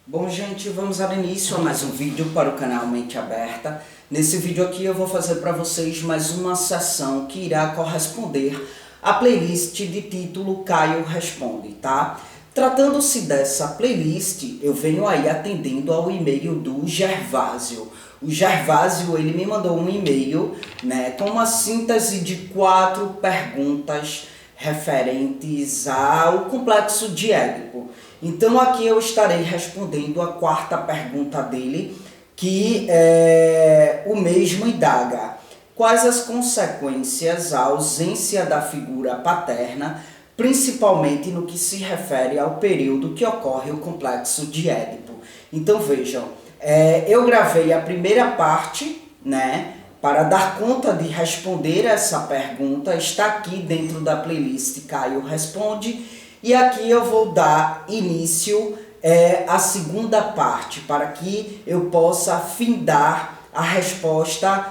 Bom, gente, vamos dar início a mais um vídeo para o canal Mente Aberta. Nesse vídeo aqui eu vou fazer para vocês mais uma sessão que irá corresponder à playlist de título Caio Responde, tá? Tratando-se dessa playlist, eu venho aí atendendo ao e-mail do Gervásio. O Gervásio, ele me mandou um e-mail, né, com uma síntese de 4 perguntas referentes ao complexo de Édipo. Então aqui eu estarei respondendo a 4ª pergunta dele, que o mesmo indaga: quais as consequências à ausência da figura paterna, principalmente no que se refere ao período que ocorre o complexo de Édipo? Então vejam, eu gravei a primeira parte, né, para dar conta de responder essa pergunta. Está aqui dentro da playlist Caio Responde. E aqui eu vou dar início à segunda parte, para que eu possa findar a resposta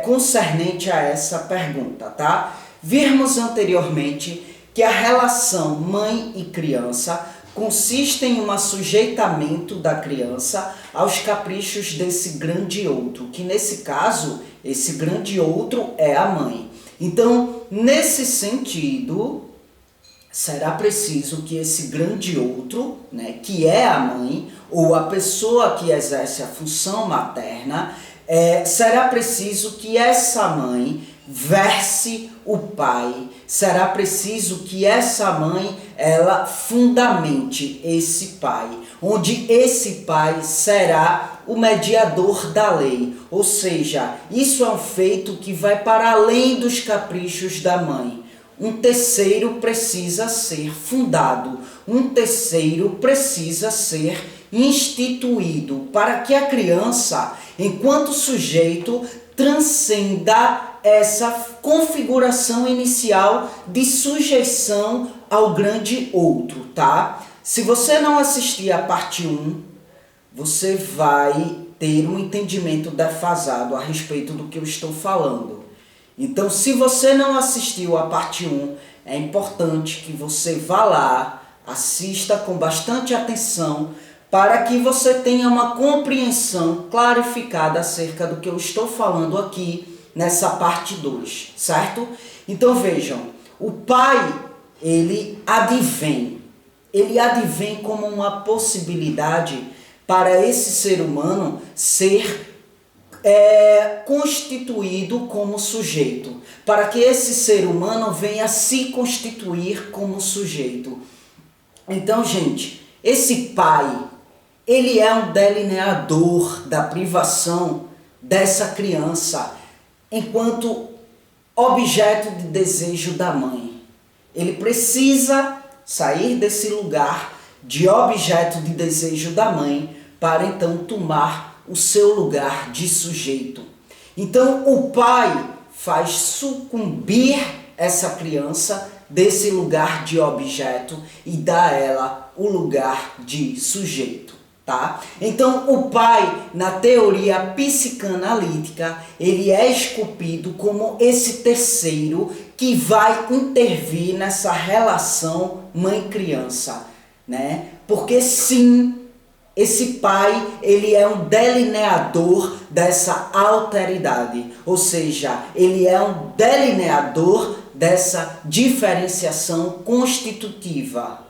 concernente a essa pergunta, tá? Vimos anteriormente que a relação mãe e criança consiste em um assujeitamento da criança aos caprichos desse grande outro, que nesse caso, esse grande outro é a mãe. Então, nesse sentido, será preciso que esse grande outro, né, que é a mãe, ou a pessoa que exerce a função materna, será preciso que essa mãe verse o pai, será preciso que essa mãe, ela fundamente esse pai, onde esse pai será o mediador da lei, ou seja, isso é um feito que vai para além dos caprichos da mãe. Um terceiro precisa ser fundado, um terceiro precisa ser instituído para que a criança, enquanto sujeito, transcenda essa configuração inicial de sujeição ao grande outro, tá? Se você não assistir a parte 1, você vai ter um entendimento defasado a respeito do que eu estou falando. Então, se você não assistiu a parte 1, é importante que você vá lá, assista com bastante atenção, para que você tenha uma compreensão clarificada acerca do que eu estou falando aqui nessa parte 2, certo? Então vejam, o pai, ele advém como uma possibilidade para esse ser humano ser constituído como sujeito, para que esse ser humano venha se constituir como sujeito. Então, gente, esse pai, ele é um delineador da privação dessa criança enquanto objeto de desejo da mãe. Ele precisa sair desse lugar de objeto de desejo da mãe para então tomar o seu lugar de sujeito. Então o pai faz sucumbir essa criança desse lugar de objeto e dá a ela o lugar de sujeito, tá? Então o pai, na teoria psicanalítica, ele é esculpido como esse terceiro que vai intervir nessa relação mãe-criança, né? Porque sim, esse pai, ele é um delineador dessa alteridade, ou seja, ele é um delineador dessa diferenciação constitutiva.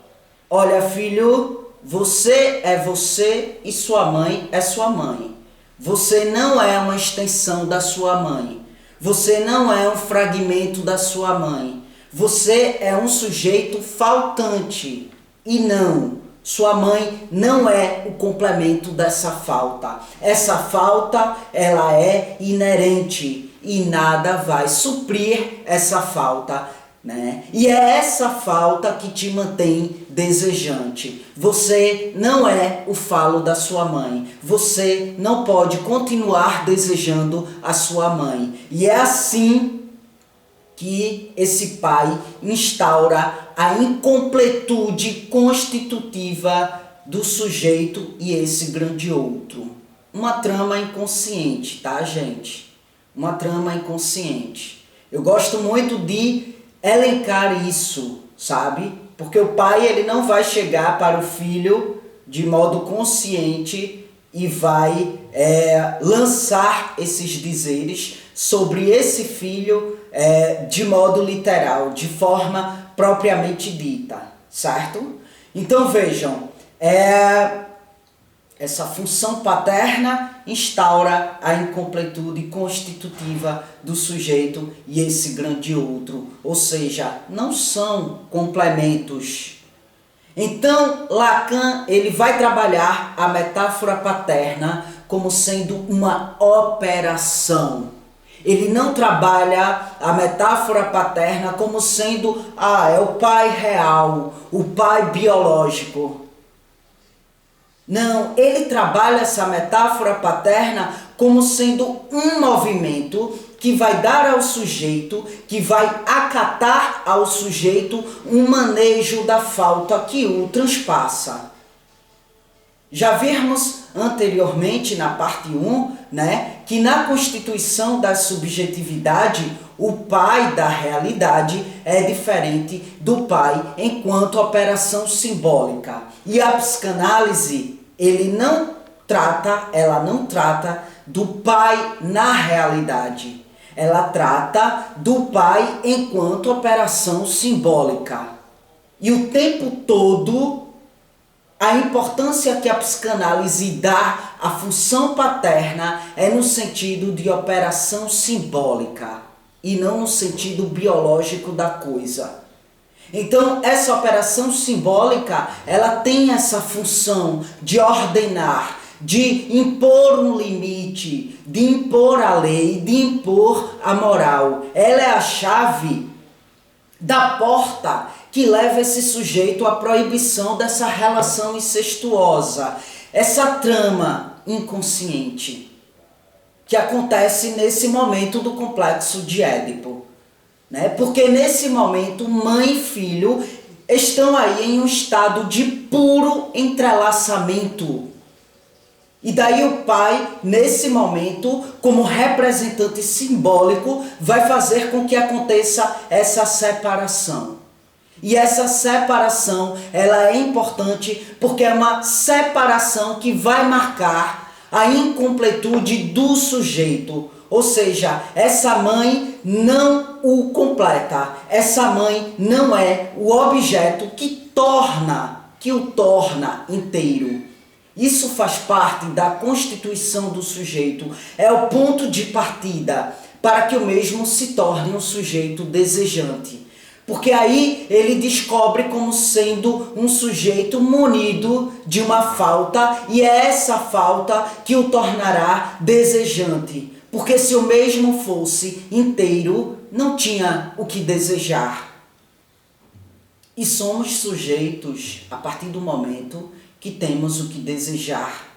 Olha, filho, você é você e sua mãe é sua mãe. Você não é uma extensão da sua mãe. Você não é um fragmento da sua mãe. Você é um sujeito faltante e não. Sua mãe não é o complemento dessa falta. Essa falta, ela é inerente e nada vai suprir essa falta, né? E é essa falta que te mantém desejante. Você não é o falo da sua mãe. Você não pode continuar desejando a sua mãe. E é assim que esse pai instaura a incompletude constitutiva do sujeito e esse grande outro. Uma trama inconsciente, tá, gente? Uma trama inconsciente. Eu gosto muito de elencar isso, sabe? Porque o pai, ele não vai chegar para o filho de modo consciente e vai lançar esses dizeres sobre esse filho de modo literal, de forma propriamente dita, certo? Então vejam, essa função paterna instaura a incompletude constitutiva do sujeito e esse grande outro, ou seja, não são complementos. Então, Lacan ele vai trabalhar a metáfora paterna como sendo uma operação. Ele não trabalha a metáfora paterna como sendo é o pai real, o pai biológico. Não, ele trabalha essa metáfora paterna como sendo um movimento que vai dar ao sujeito, que vai acatar ao sujeito um manejo da falta que o transpassa. Já vimos anteriormente na parte 1, que na constituição da subjetividade, o pai da realidade é diferente do pai enquanto operação simbólica. E a psicanálise, ela não trata do pai na realidade. Ela trata do pai enquanto operação simbólica. E o tempo todo, a importância que a psicanálise dá à função paterna é no sentido de operação simbólica e não no sentido biológico da coisa. Então, essa operação simbólica, ela tem essa função de ordenar, de impor um limite, de impor a lei, de impor a moral. Ela é a chave da porta que leva esse sujeito à proibição dessa relação incestuosa, essa trama inconsciente que acontece nesse momento do complexo de Édipo. Porque nesse momento, mãe e filho estão aí em um estado de puro entrelaçamento. E daí o pai, nesse momento, como representante simbólico, vai fazer com que aconteça essa separação. E essa separação, ela é importante porque é uma separação que vai marcar a incompletude do sujeito. Ou seja, essa mãe não o completa. Essa mãe não é o objeto que o torna inteiro. Isso faz parte da constituição do sujeito. É o ponto de partida para que o mesmo se torne um sujeito desejante. Porque aí ele descobre como sendo um sujeito munido de uma falta, e é essa falta que o tornará desejante. Porque se o mesmo fosse inteiro, não tinha o que desejar. E somos sujeitos a partir do momento que temos o que desejar.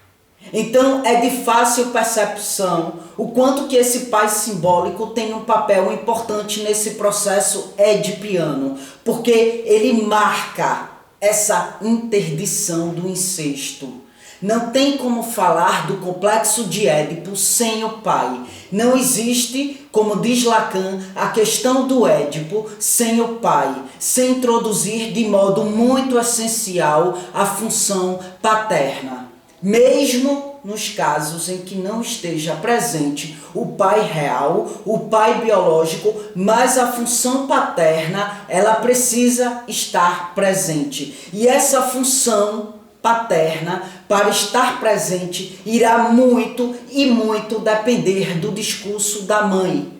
Então é de fácil percepção o quanto que esse pai simbólico tem um papel importante nesse processo edipiano, porque ele marca essa interdição do incesto. Não tem como falar do complexo de Édipo sem o pai. Não existe, como diz Lacan, a questão do Édipo sem o pai, sem introduzir de modo muito essencial a função paterna. Mesmo nos casos em que não esteja presente o pai real, o pai biológico, mas a função paterna, ela precisa estar presente. E essa função paterna, para estar presente, irá muito e muito depender do discurso da mãe.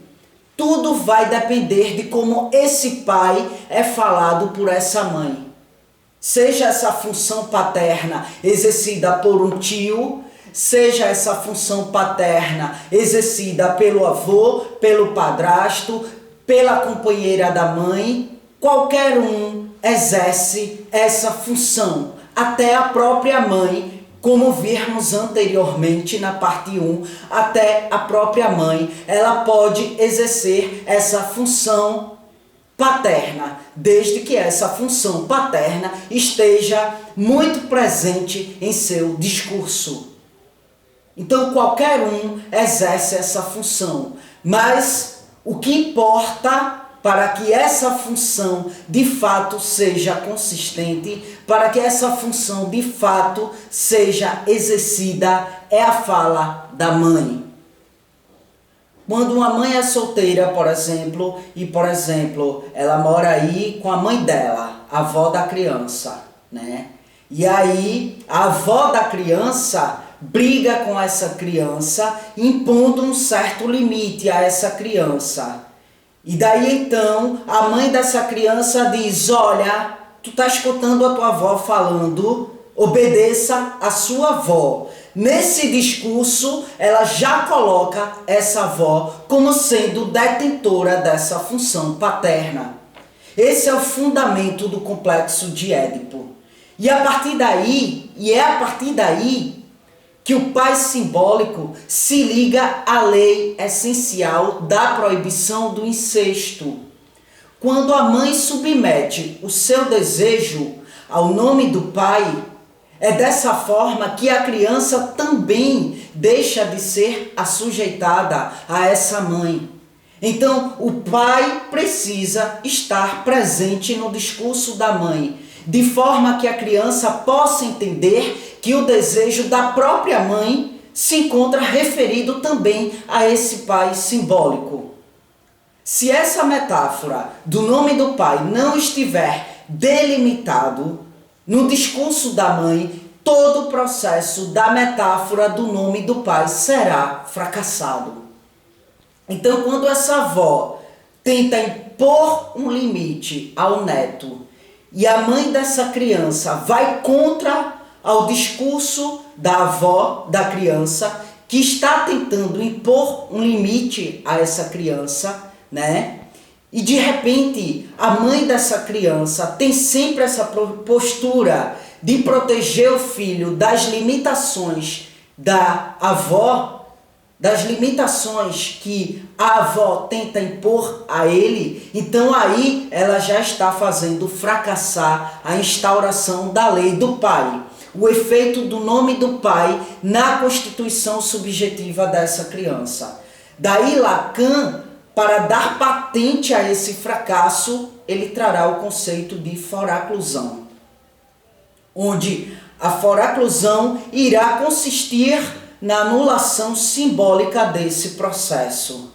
Tudo vai depender de como esse pai é falado por essa mãe. Seja essa função paterna exercida por um tio, seja essa função paterna exercida pelo avô, pelo padrasto, pela companheira da mãe, qualquer um exerce essa função, até a própria mãe, como vimos anteriormente na parte 1, até a própria mãe, ela pode exercer essa função paterna, desde que essa função paterna esteja muito presente em seu discurso. Então qualquer um exerce essa função, mas o que importa para que essa função de fato seja consistente, para que essa função de fato seja exercida, é a fala da mãe. Quando uma mãe é solteira, por exemplo, ela mora aí com a mãe dela, a avó da criança, né? E aí a avó da criança briga com essa criança, impondo um certo limite a essa criança. E daí então a mãe dessa criança diz: olha, tu tá escutando a tua avó falando, obedeça a sua avó. Nesse discurso, ela já coloca essa avó como sendo detentora dessa função paterna. Esse é o fundamento do complexo de Édipo. E é a partir daí que o pai simbólico se liga à lei essencial da proibição do incesto. Quando a mãe submete o seu desejo ao nome do pai, é dessa forma que a criança também deixa de ser assujeitada a essa mãe. Então, o pai precisa estar presente no discurso da mãe, de forma que a criança possa entender que o desejo da própria mãe se encontra referido também a esse pai simbólico. Se essa metáfora do nome do pai não estiver delimitado no discurso da mãe, todo o processo da metáfora do nome do pai será fracassado. Então, quando essa avó tenta impor um limite ao neto e a mãe dessa criança vai contra ao discurso da avó da criança, que está tentando impor um limite a essa criança, né? E de repente, a mãe dessa criança tem sempre essa postura de proteger o filho das limitações da avó, das limitações que a avó tenta impor a ele. Então aí ela já está fazendo fracassar a instauração da lei do pai, o efeito do nome do pai na constituição subjetiva dessa criança. Daí Lacan, para dar patente a esse fracasso, ele trará o conceito de foraclusão, onde a foraclusão irá consistir na anulação simbólica desse processo.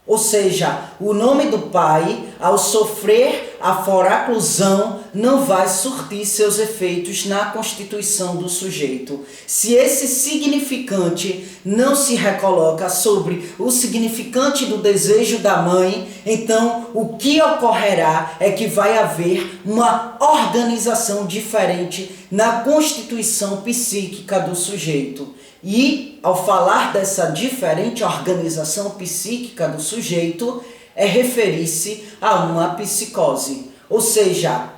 Ou seja, o nome do pai, ao sofrer a foraclusão, não vai surtir seus efeitos na constituição do sujeito. Se esse significante não se recoloca sobre o significante do desejo da mãe, então o que ocorrerá é que vai haver uma organização diferente na constituição psíquica do sujeito. E, ao falar dessa diferente organização psíquica do sujeito, é referir-se a uma psicose. Ou seja,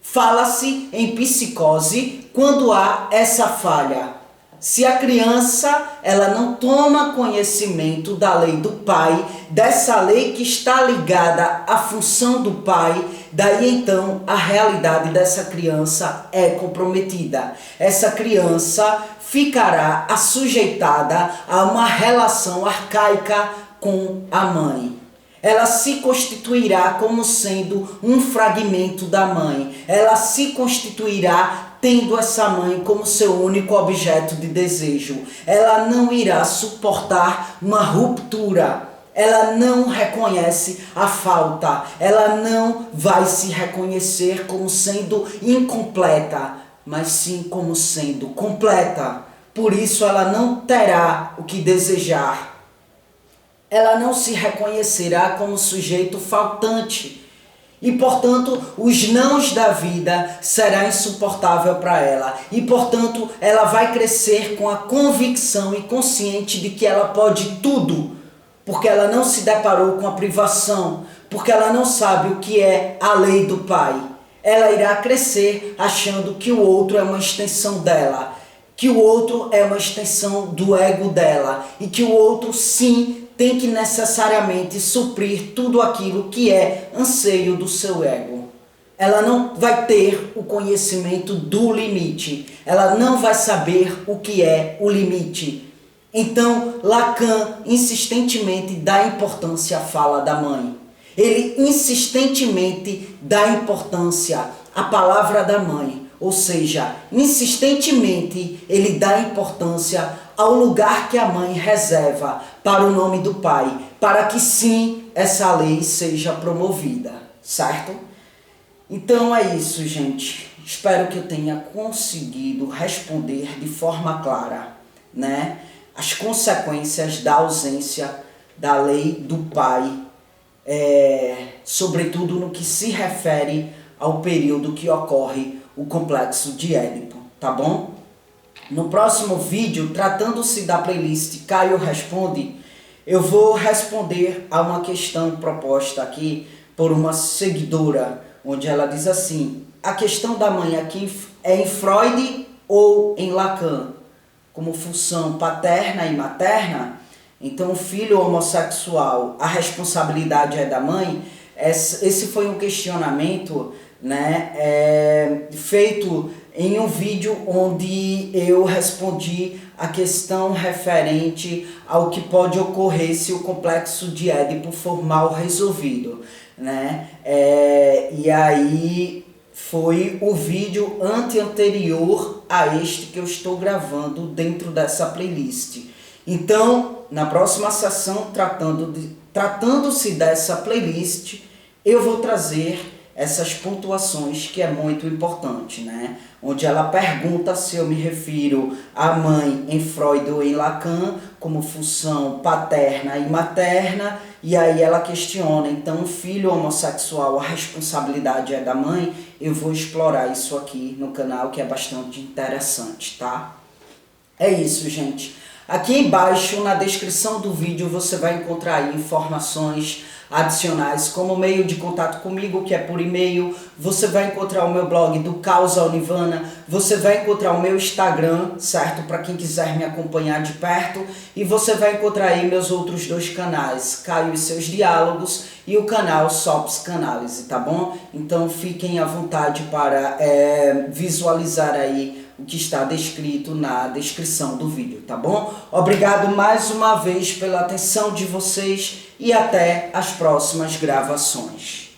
fala-se em psicose quando há essa falha. Se a criança ela não toma conhecimento da lei do pai, dessa lei que está ligada à função do pai, daí então a realidade dessa criança é comprometida. Essa criança ficará assujeitada a uma relação arcaica com a mãe. Ela se constituirá como sendo um fragmento da mãe. Ela se constituirá tendo essa mãe como seu único objeto de desejo. Ela não irá suportar uma ruptura. Ela não reconhece a falta. Ela não vai se reconhecer como sendo incompleta, mas sim como sendo completa. Por isso ela não terá o que desejar. Ela não se reconhecerá como sujeito faltante. E, portanto, os nãos da vida será insuportável para ela. E, portanto, ela vai crescer com a convicção e consciente de que ela pode tudo, porque ela não se deparou com a privação, porque ela não sabe o que é a lei do pai. Ela irá crescer achando que o outro é uma extensão dela, que o outro é uma extensão do ego dela e que o outro, sim, tem que necessariamente suprir tudo aquilo que é anseio do seu ego. Ela não vai ter o conhecimento do limite. Ela não vai saber o que é o limite. Então, Lacan insistentemente dá importância à fala da mãe. Ele insistentemente dá importância à palavra da mãe, ou seja, insistentemente ele dá importância ao lugar que a mãe reserva para o nome do pai, para que sim, essa lei seja promovida, certo? Então é isso, gente. Espero que eu tenha conseguido responder de forma clara, né, as consequências da ausência da lei do pai, sobretudo no que se refere ao período que ocorre o complexo de Édipo, tá bom? No próximo vídeo, tratando-se da playlist Caio Responde, eu vou responder a uma questão proposta aqui por uma seguidora, onde ela diz assim: a questão da mãe aqui é em Freud ou em Lacan, como função paterna e materna? Então, o filho homossexual, a responsabilidade é da mãe? Esse foi um questionamento, né, feito em um vídeo onde eu respondi a questão referente ao que pode ocorrer se o complexo de Édipo for mal resolvido, né? E aí foi o vídeo anterior a este que eu estou gravando dentro dessa playlist. Então, na próxima sessão, tratando-se dessa playlist, eu vou trazer essas pontuações que é muito importante, né? Onde ela pergunta se eu me refiro à mãe em Freud ou em Lacan como função paterna e materna, e aí ela questiona, então o filho homossexual, a responsabilidade é da mãe? Eu vou explorar isso aqui no canal, que é bastante interessante, tá? É isso, gente. Aqui embaixo, na descrição do vídeo, você vai encontrar aí informações adicionais, como meio de contato comigo, que é por e-mail. Você vai encontrar o meu blog do Caos ao Nirvana, você vai encontrar o meu Instagram, certo? Para quem quiser me acompanhar de perto. E você vai encontrar aí meus outros dois canais, Caio e Seus Diálogos e o canal Só Psicanálise, tá bom? Então fiquem à vontade para visualizar aí o que está descrito na descrição do vídeo, tá bom? Obrigado mais uma vez pela atenção de vocês e até as próximas gravações.